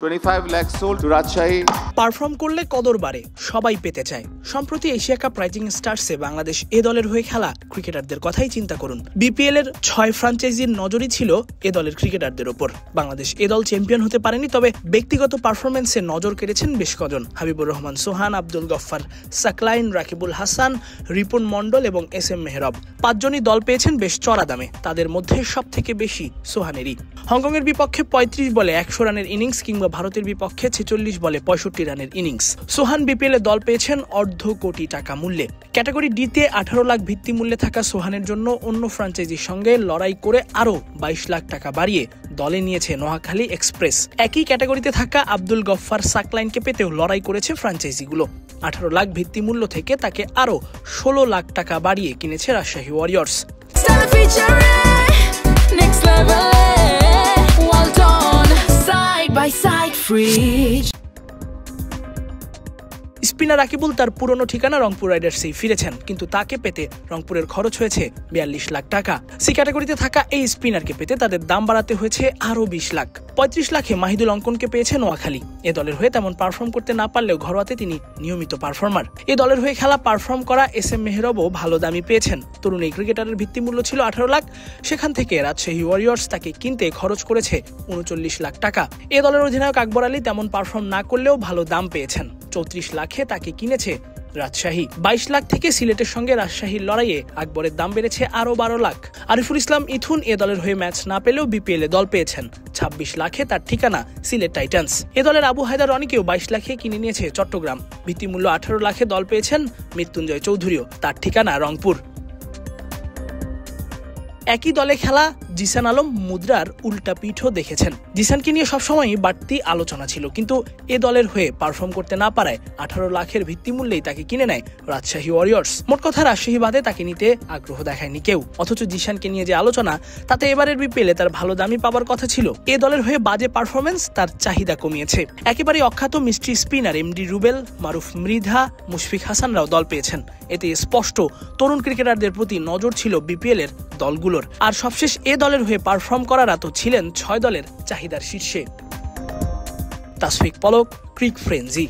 25 lakhs sold to Rajshahi. Perform করলে কদর বাড়ে, সবাই পেতে চায়। সম্প্রতি এশিয়া কাপ রাইজিং স্টারসে বাংলাদেশ এ দলের হয়ে খেলা ক্রিকেটারদের কথাই চিন্তা করুন। বিপিএল এর 6 ফ্র্যাঞ্চাইজির নজরই ছিল এ দলের ক্রিকেটারদের ওপর। বাংলাদেশ এ দল চ্যাম্পিয়ন হতে পারেনি, তবে ব্যক্তিগত পারফরমেন্সে নজর কেড়েছেন বেশ কজন। হাবিবুর রহমান সোহান, আব্দুল গফফার সাকলাইন, রাকিবুল হাসান, রিপুন মন্ডল এবং এস এম মেহরব 5 জনই দল পেয়েছেন বেশ চড়া দামে। তাদের মধ্যে সব থেকে বেশি সোহানেরই। হংকংয়ের বিপক্ষে 35 বলে 100 রানের ইনিংস কিংবা ভারতের বিপক্ষে 46 বলে 65 রানের ইনিংস। সোহান বিপিএলে দল পেয়েছেন $1.5 কোটি মূল্যে। ক্যাটাগরি ডিতে 18 লাখ ভিত্তি মূল্যে থাকা সোহানের জন্য অন্য ফ্র্যাঞ্চাইজির সঙ্গে লড়াই করে আরও 22 লাখ টাকা বাড়িয়ে দলে নিয়েছে নোয়াখালী এক্সপ্রেস। একই ক্যাটাগরিতে থাকা আব্দুল গফফার সাকলাইনকে পেতেও লড়াই করেছে ফ্র্যাঞ্চাইজিগুলো। 18 লাখ ভিত্তি মূল্য থেকে তাকে আরও 16 লাখ টাকা বাড়িয়ে কিনেছে রাজশাহী ওয়ারিয়র্স। স্পিনার রাকিবুল তার পুরনো ঠিকানা রংপুর রাইডার্সেই ফিরেছেন, কিন্তু তাকে পেতে রংপুরের খরচ হয়েছে 42 লাখ টাকা। সি ক্যাটাগরিতে থাকা এই স্পিনারকে পেতে তাদের দাম বাড়াতে হয়েছে আরও 20 লাখ। 35 লাখে মাহিদুল অঙ্কনকে পেয়েছে নোয়াখালী। এ দলের হয়ে তেমন পারফর্ম করতে না পারলেও ঘরোয়াতে তিনি নিয়মিত পারফর্মার। এ দলের হয়ে খেলা পারফর্ম করা এস এম মেহরবও ভালো দামি পেয়েছেন। তরুণ এই ক্রিকেটারের ভিত্তি মূল্য ছিল 18 লাখ। সেখান থেকে রাজশাহী ওয়ারিয়র্স তাকে কিনতে খরচ করেছে 39 লাখ টাকা। এ দলের অধিনায়ক আকবর আলী তেমন পারফর্ম না করলেও ভালো দাম পেয়েছেন। 34 লাখে তাকে কিনেছে রাজশাহী। 22 লাখ থেকে সিলেটের সঙ্গে রাজশাহীর লড়াইয়ে আকবরের দাম বেড়েছে আরও 12 লাখ। আরিফুল ইসলাম ইথুন এ দলের হয়ে ম্যাচ না পেলেও বিপিএল এ দল পেয়েছেন। 26 লাখে তার ঠিকানা সিলেট টাইটান্স। এ দলের আবু হায়দার রনিকেও 22 লাখে কিনে নিয়েছে চট্টগ্রাম। ভিত্তিমূল্য 18 লাখে দল পেয়েছেন মৃত্যুঞ্জয় চৌধুরীও, তার ঠিকানা রংপুর। একই দলে খেলা জিসান আলম মুদ্রার উল্টা পিঠও দেখেছেন। জিসানকে নিয়ে সবসময়ই বাড়তি আলোচনা ছিল, কিন্তু এ দলের হয়ে পারফর্ম করতে না পারায় 18 লাখের ভিত্তিমূল্যেই তাকে কিনে নেয় রাজশাহী ওয়ারিয়র্স। মোট কথা রাজশাহী বাদে তাকে নিতে আগ্রহ দেখায়নি কেউ। অথচ জিসানকে নিয়ে যে আলোচনা, তাতে এবারের বিপিএলে তার ভালো দামি পাবার কথা ছিল। এ দলের হয়ে বাজে পারফরমেন্স তার চাহিদা কমিয়েছে। একেবারে অখ্যাত মিস্ট্রি স্পিনার এমডি রুবেল, মারুফ মৃধা, মুশফিক হাসানরাও দল পেয়েছেন। এতে স্পষ্ট তরুণ ক্রিকেটারদের প্রতি নজর ছিল বিপিএল এর দলগুলোর। আর সবশেষ এ দলের হয়ে পারফর্ম করারা তো ছিলেন 6 দলের চাহিদার শীর্ষে। তাসফিক পলক, ক্রিক ফ্রেঞ্জি।